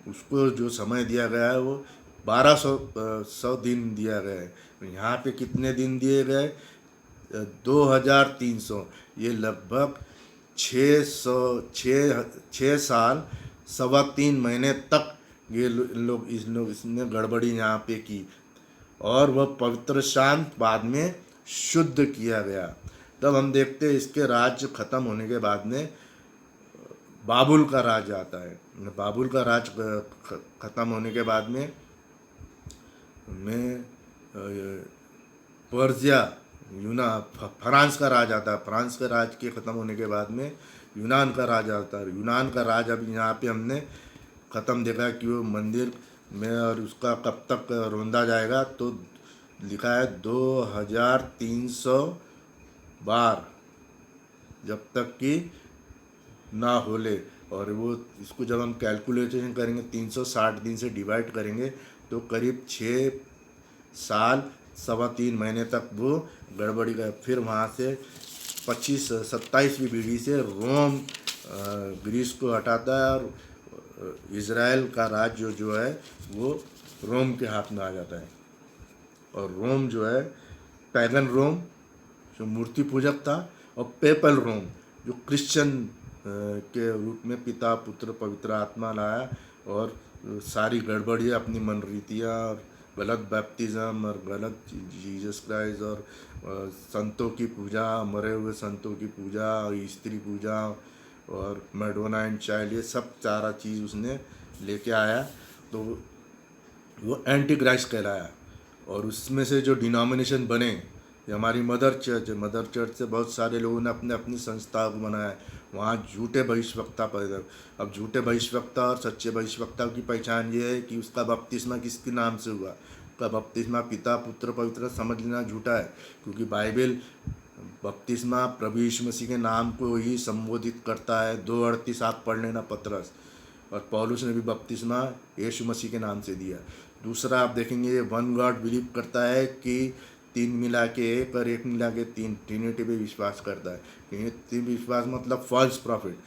उसको जो समय दिया गया है वो 1200 दिन दिया गया है। यहाँ पे कितने दिन दिए गए? 2300। ये लगभग छः साल 3.25 महीने तक ये लोग इसने गड़बड़ी यहाँ पे की, और वह पवित्र शांत बाद में शुद्ध किया गया। तब हम देखते हैं इसके राज्य खत्म होने के बाद में बाबुल का राज आता है। बाबुल का राज खत्म होने के बाद में पर्जिया फ्रांस का राज आता है। फ्रांस का राज के ख़त्म होने के बाद में यूनान का राज आता है। यूनान का राज अब यहाँ पे हमने ख़त्म देखा कि वो मंदिर में, और उसका कब तक रोंदा जाएगा, तो लिखा है 2300 बार, जब तक कि ना होले। और वो इसको जब हम कैलकुलेशन करेंगे 360 दिन से डिवाइड करेंगे तो करीब 6 साल 3.25 महीने तक वो गड़बड़ी का। फिर वहाँ से 27वीं पीढ़ी से रोम ग्रीस को हटाता है, और इज़राइल का राज्य जो है वो रोम के हाथ में आ जाता है। और रोम जो है पैगन रोम जो मूर्ति पूजक था, और पेपल रोम जो क्रिश्चियन के रूप में पिता पुत्र पवित्र आत्मा लाया, और सारी गड़बड़ियाँ अपनी मन रीतियाँ और गलत बैप्टिज़म और गलत जीसस क्राइस्ट और संतों की पूजा, मरे हुए संतों की पूजा और स्त्री पूजा और मैडोना एंड चाइल्ड, ये सब सारा चीज़ उसने लेके आया, तो वो एंटी क्राइस्ट कहलाया। और उसमें से जो डिनोमिनेशन बने, ये हमारी मदर चर्च है। मदर चर्च से बहुत सारे लोगों ने अपने अपनी संस्था को बनाया। वहाँ झूठे भविष्यवक्ता पैदा। अब झूठे भविष्यवक्ता और सच्चे भविष्यवक्ता की पहचान ये है कि उसका बपतिस्मा किसके नाम से हुआ। उसका बपतिस्मा पिता पुत्र पवित्र समझ लेना झूठा है, क्योंकि बाइबल बपतिस्मा प्रभु यीशु मसीह के नाम को ही संबोधित करता है। 2:38 आप पढ़ लेना पतरस। और पौलुस ने भी बपतिस्मा यीशु मसीह के नाम से दिया। दूसरा आप देखेंगे ये वन गॉड बिलीव करता है कि 3 मिला के 1 और 1 मिला के 3, ट्रिनिटी पे विश्वास करता है। ट्रिनिटी विश्वास मतलब फॉल्स प्रॉफिट।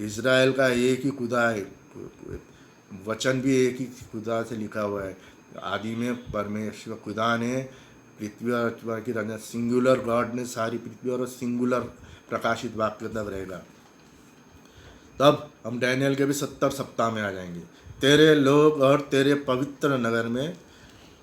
इज़राइल का एक ही खुदा है, वचन भी एक ही खुदा से लिखा हुआ है। आदि में परमेश्वर खुदा ने पृथ्वी और की रचना, सिंगुलर गॉड ने सारी पृथ्वी और सिंगुलर प्रकाशित वाक्य तब रहेगा। तब हम डैनियल के भी 70 सप्ताह में आ जाएंगे। तेरे लोग और तेरे पवित्र नगर में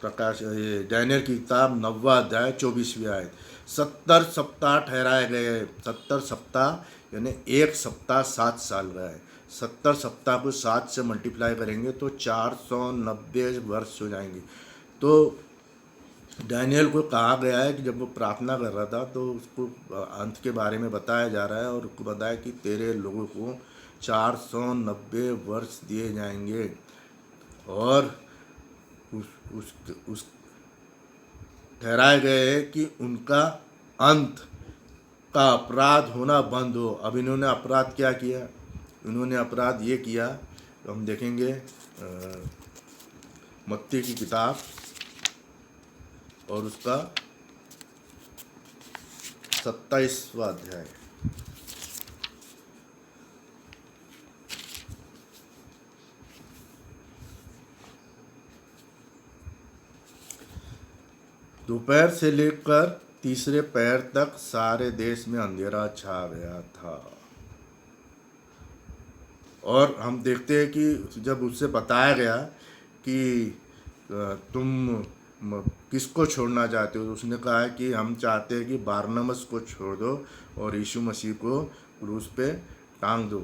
प्रकाश, ये डैनियल की किताब 9वां अध्याय 24वीं आयत। 70 सप्ताह ठहराए गए। 70 सप्ताह यानी एक सप्ताह 7 साल का है। 70 सप्ताह को 7 से मल्टीप्लाई करेंगे तो 490 वर्ष हो जाएंगे। तो डैनियल को कहा गया है कि जब वो प्रार्थना कर रहा था तो उसको अंत के बारे में बताया जा रहा है, और उसको बताया कि तेरे लोगों को 490 वर्ष दिए जाएंगे, और उस ठहराए गए है कि उनका अंत का अपराध होना बंद हो। अब इन्होंने अपराध क्या किया? इन्होंने अपराध ये किया, तो हम देखेंगे मत्ती की किताब और उसका 27वां अध्याय। दोपहर से लेकर तीसरे पहर तक सारे देश में अंधेरा छा गया था। और हम देखते हैं कि जब उससे बताया गया कि तुम किसको छोड़ना चाहते हो, तो उसने कहा है कि हम चाहते हैं कि बारनबस को छोड़ दो और यीशु मसीह को क्रूस पे टांग दो।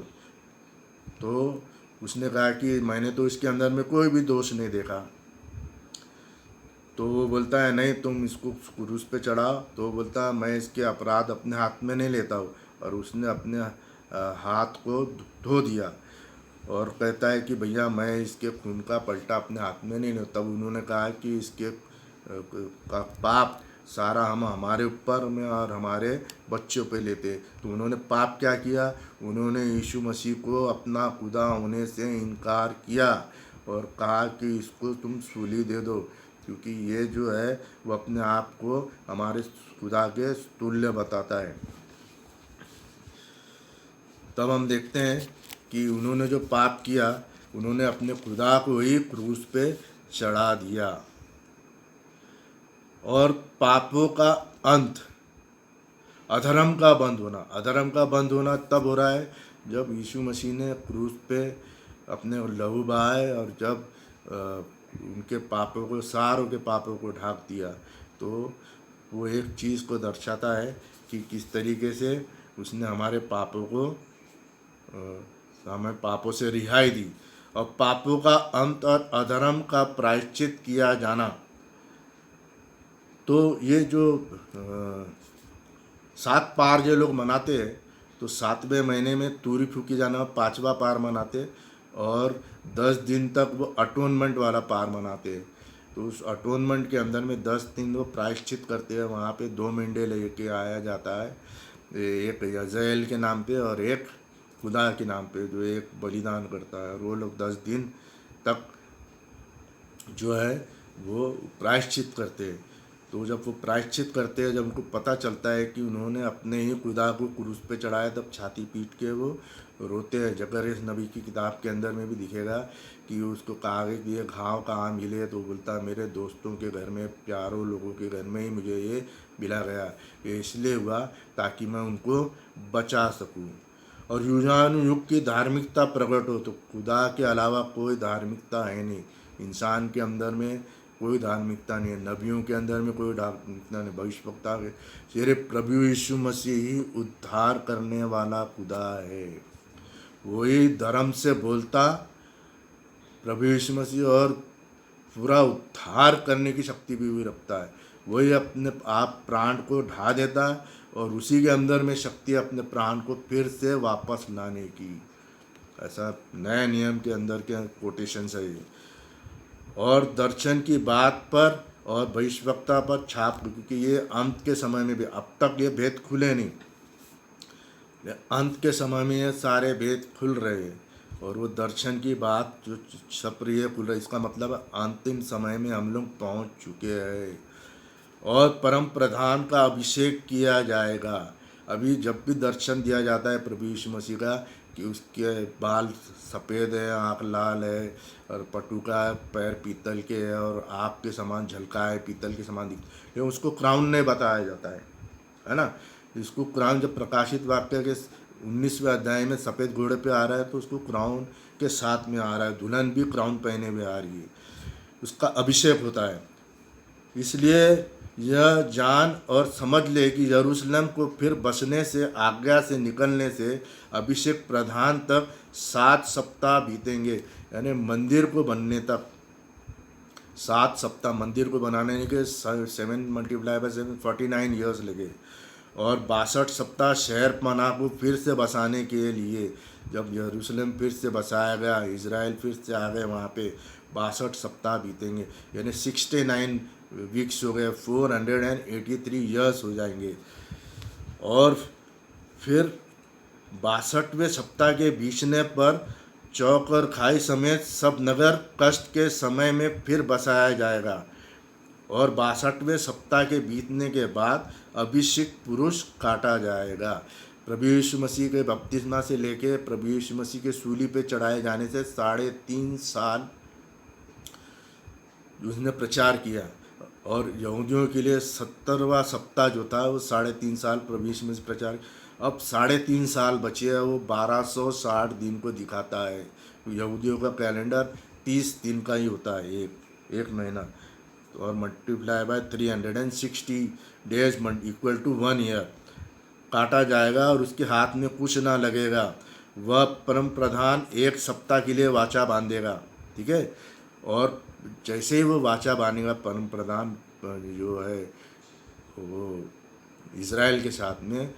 तो उसने कहा कि मैंने तो इसके अंदर में कोई भी दोष नहीं देखा। तो वो बोलता है नहीं, तुम इसको क्रूस पे चढ़ाओ। तो वो बोलता है मैं इसके अपराध अपने हाथ में नहीं लेता हूँ, और उसने अपने हाथ को धो दिया और कहता है कि भैया मैं इसके खून का पलटा अपने हाथ में नहीं लेता। तब उन्होंने कहा कि इसके पाप सारा हम हमारे ऊपर में और हमारे बच्चों पे लेते। तो उन्होंने पाप क्या किया? उन्होंने यीशु मसीह को अपना खुदा होने से इनकार किया और कहा कि इसको तुम सूली दे दो, क्योंकि ये जो है वो अपने आप को हमारे खुदा के तुल्य बताता है। तब हम देखते हैं कि उन्होंने जो पाप किया, उन्होंने अपने खुदा को ही क्रूस पे चढ़ा दिया। और पापों का अंत अधर्म का बंद होना तब हो रहा है जब यीशु मसीह ने क्रूस पे अपने लहू बहाए और जब उनके पापों को, सारों के पापों को ढाक दिया। तो वो एक चीज़ को दर्शाता है कि किस तरीके से उसने हमारे पापों को हमें पापों से रिहाई दी और पापों का अंत और अधर्म का प्रायश्चित किया जाना। तो ये जो 7 पार जो लोग मनाते हैं, तो 7वें महीने में तूरी फूकी जाना 5वां पार मनाते, और 10 दिन तक वो अटोनमेंट वाला पार मनाते हैं। तो उस अटोनमेंट के अंदर में 10 दिन वो प्रायश्चित करते हैं। वहाँ पे 2 मेंढे लेके आया जाता है, एक यज़ेल के नाम पे और एक खुदा के नाम पे, जो एक बलिदान करता है। और वो लोग 10 दिन तक जो है वो प्रायश्चित करते हैं। तो जब वो प्रायश्चित करते हैं, जब उनको पता चलता है कि उन्होंने अपने ही खुदा को क्रूस पे चढ़ाया, तब छाती पीट के वो रोते हैं। जकरिया नबी की किताब के अंदर में भी दिखेगा कि उसको कहा गया कि ये घाव कहाँ मिले, तो बोलता मेरे दोस्तों के घर में, प्यारों लोगों के घर में ही मुझे ये मिला गया। ये इसलिए हुआ ताकि मैं उनको बचा सकूँ और यूनान युग की धार्मिकता प्रकट हो। तो खुदा के अलावा कोई धार्मिकता है नहीं, इंसान के अंदर में कोई धार्मिकता नहीं है, नबियों के अंदर में कोई धार्मिकता नहीं, भविष्यवक्ता के सिर्फ प्रभु यीशु मसीह ही उद्धार करने वाला खुदा है। वही धर्म से बोलता प्रभु यीशु मसीह और पूरा उद्धार करने की शक्ति भी रखता है। वही अपने आप प्राण को ढा देता है और उसी के अंदर में शक्ति अपने प्राण को फिर से वापस लाने की। ऐसा नए नियम के अंदर के कोटेशन है ये। और दर्शन की बात पर और भविष्यवक्ता पर छाप, क्योंकि ये अंत के समय में भी, अब तक ये भेद खुले नहीं, अंत के समय में ये सारे भेद खुल रहे हैं। और वो दर्शन की बात जो छप रही है खुल रही, इसका मतलब अंतिम समय में हम लोग पहुंच चुके हैं और परम प्रधान का अभिषेक किया जाएगा। अभी जब भी दर्शन दिया जाता है प्रभु यीशु मसीह का कि उसके बाल सफ़ेद है, आँख लाल है और पटुका है, पैर पीतल के है और आग के समान झलका है, पीतल के समान दिखता है, उसको क्राउन नहीं बताया जाता है ना। इसको क्राउन जब प्रकाशित वाक्य के 19वें अध्याय में सफ़ेद घोड़े पे आ रहा है, तो उसको क्राउन के साथ में आ रहा है, दुल्हन भी क्राउन पहने हुए आ रही है, उसका अभिषेक होता है। इसलिए यह जान और समझ ले कि यरूशलेम को फिर बसने से, आज्ञा से निकलने से अभिषेक प्रधान तक 7 सप्ताह बीतेंगे। यानी मंदिर को बनने तक 7 सप्ताह, मंदिर को बनाने के 7 × 7 49 ईयर्स लगे। और 62 सप्ताह शहर पनाह को फिर से बसाने के लिए, जब यरूशलेम फिर से बसाया गया, इज़राइल फिर से आ गए वहाँ पे, 62 सप्ताह बीतेंगे। यानी 69 वीक्स हो गए, 483 ईयर्स हो जाएंगे। और फिर 62वें सप्ताह के बीतने पर चौक और खाई समेत सब नगर कष्ट के समय में फिर बसाया जाएगा। और 62वें सप्ताह के बीतने के बाद अभिषिक्त पुरुष काटा जाएगा। प्रभु यीशु मसीह के बपतिस्मा से लेके प्रभु यीशु मसीह के सूली पे चढ़ाए जाने से 3.5 साल उसने प्रचार किया। और यहूदियों के लिए 70वां सप्ताह जो था वो 3.5 साल प्रभु यीशु मसीह प्रचार। अब 3.5 साल बचे हैं, वो 1260 दिन को दिखाता है। यहूदियों का कैलेंडर 30 दिन का ही होता है, एक महीना, और multiply by 360 days equal to 1 year काटा जाएगा और उसके हाथ में कुछ ना लगेगा। वह परम प्रधान 1 सप्ताह के लिए वाचा बांधेगा, ठीक है। और जैसे ही वो वाचा बांधेगा परम प्रधान जो है वो इज़राइल के साथ में,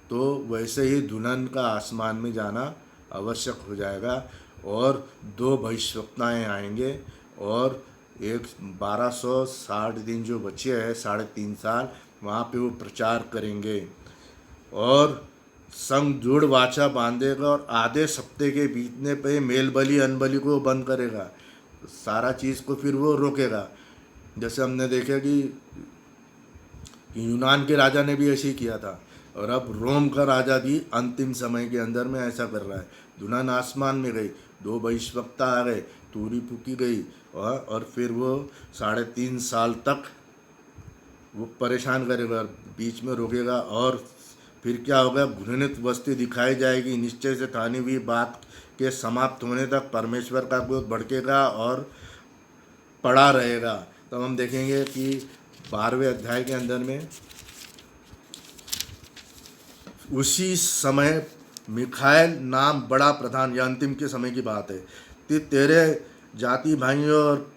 तो वैसे ही दुल्हन का आसमान में जाना आवश्यक हो जाएगा। और 2 भविष्यवक्ताएँ आएंगे और 1260 दिन जो बचे हैं, 3.5 साल, वहाँ पे वो प्रचार करेंगे और संग जुड़ वाचा बांधेगा और आधे सप्ते के बीतने पे मेल बलि अनबलि को बंद करेगा। तो सारा चीज़ को फिर वो रोकेगा। जैसे हमने देखा कि यूनान के राजा ने भी ऐसे ही किया था, और अब रोम का राजा भी अंतिम समय के अंदर में ऐसा कर रहा है। दुल्हन आसमान में गई, 2 भविष्यवक्ता आ गए, तूरी फूकी गई और फिर वो 3.5 साल तक वो परेशान करेगा, बीच में रोकेगा और फिर क्या होगा, घृणित वस्तु दिखाई जाएगी। निश्चय से ठानी हुई बात के समाप्त होने तक परमेश्वर का क्रोध भड़केगा और पड़ा रहेगा। तो हम देखेंगे कि 12वें अध्याय के अंदर में उसी समय मिखाएल नाम बड़ा प्रधान, यह अंतिम के समय की बात है, तेरे जाति भाइयों और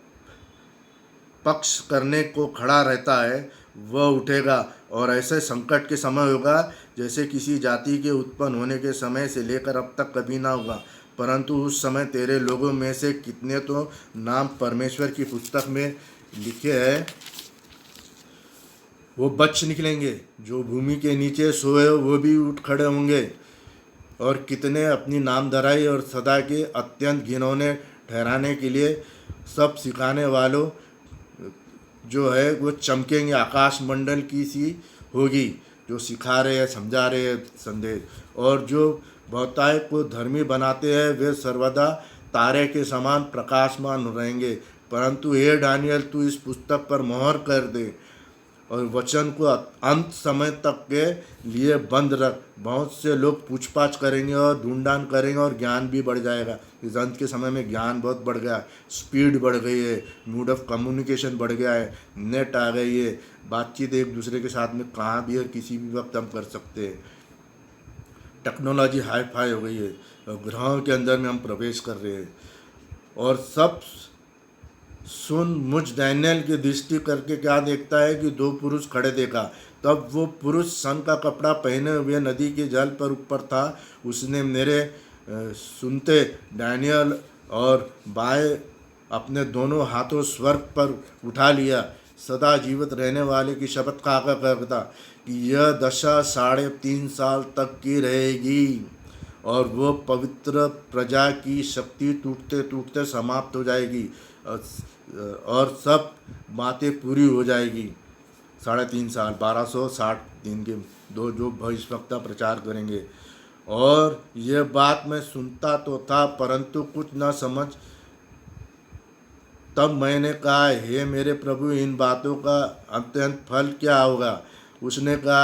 पक्ष करने को खड़ा रहता है, वह उठेगा और ऐसे संकट के समय होगा जैसे किसी जाति के उत्पन्न होने के समय से लेकर अब तक कभी ना होगा। परंतु उस समय तेरे लोगों में से कितने तो नाम परमेश्वर की पुस्तक में लिखे हैं, वो बच निकलेंगे। जो भूमि के नीचे सोए वो भी उठ खड़े होंगे। और कितने अपनी नामधराई और सदा के अत्यंत घिनौने ठहराने के लिए सब सिखाने वालों जो है वो चमकेंगे। आकाश मंडल की सी होगी जो सिखा रहे हैं, समझा रहे हैं संदेश। और जो बहुतायत को धर्मी बनाते हैं वे सर्वदा तारे के समान प्रकाशमान रहेंगे। परंतु हे दानियल, तू इस पुस्तक पर मोहर कर दे और वचन को अंत समय तक के लिए बंद रख। बहुत से लोग पूछताछ करेंगे और ढूंढान करेंगे और ज्ञान भी बढ़ जाएगा। इस अंत के समय में ज्ञान बहुत बढ़ गया है, स्पीड बढ़ गई है, मोड ऑफ कम्युनिकेशन बढ़ गया है, नेट आ गई है, बातचीत एक दूसरे के साथ में कहाँ भी और किसी भी वक्त हम कर सकते हैं। टेक्नोलॉजी हाई फाई हो गई है और ग्रहों के अंदर में हम प्रवेश कर रहे हैं। और सब सुन, मुझ डैनियल की दृष्टि करके क्या देखता है कि 2 पुरुष खड़े देखा। तब वो पुरुष सन का कपड़ा पहने हुए नदी के जल पर ऊपर था। उसने मेरे सुनते डैनियल और बाएं अपने दोनों हाथों स्वर्ग पर उठा लिया। सदा जीवित रहने वाले की शपथ खाकर कहता कि यह दशा 3.5 साल तक की रहेगी और वो पवित्र प्रजा की शक्ति टूटते टूटते समाप्त हो जाएगी और सब बातें पूरी हो जाएगी। 3.5 साल 1260 दिन के दो जो भविष्यवक्ता प्रचार करेंगे। और यह बात मैं सुनता तो था परंतु कुछ न समझ। तब मैंने कहा, हे मेरे प्रभु, इन बातों का अत्यंत फल क्या होगा? उसने कहा,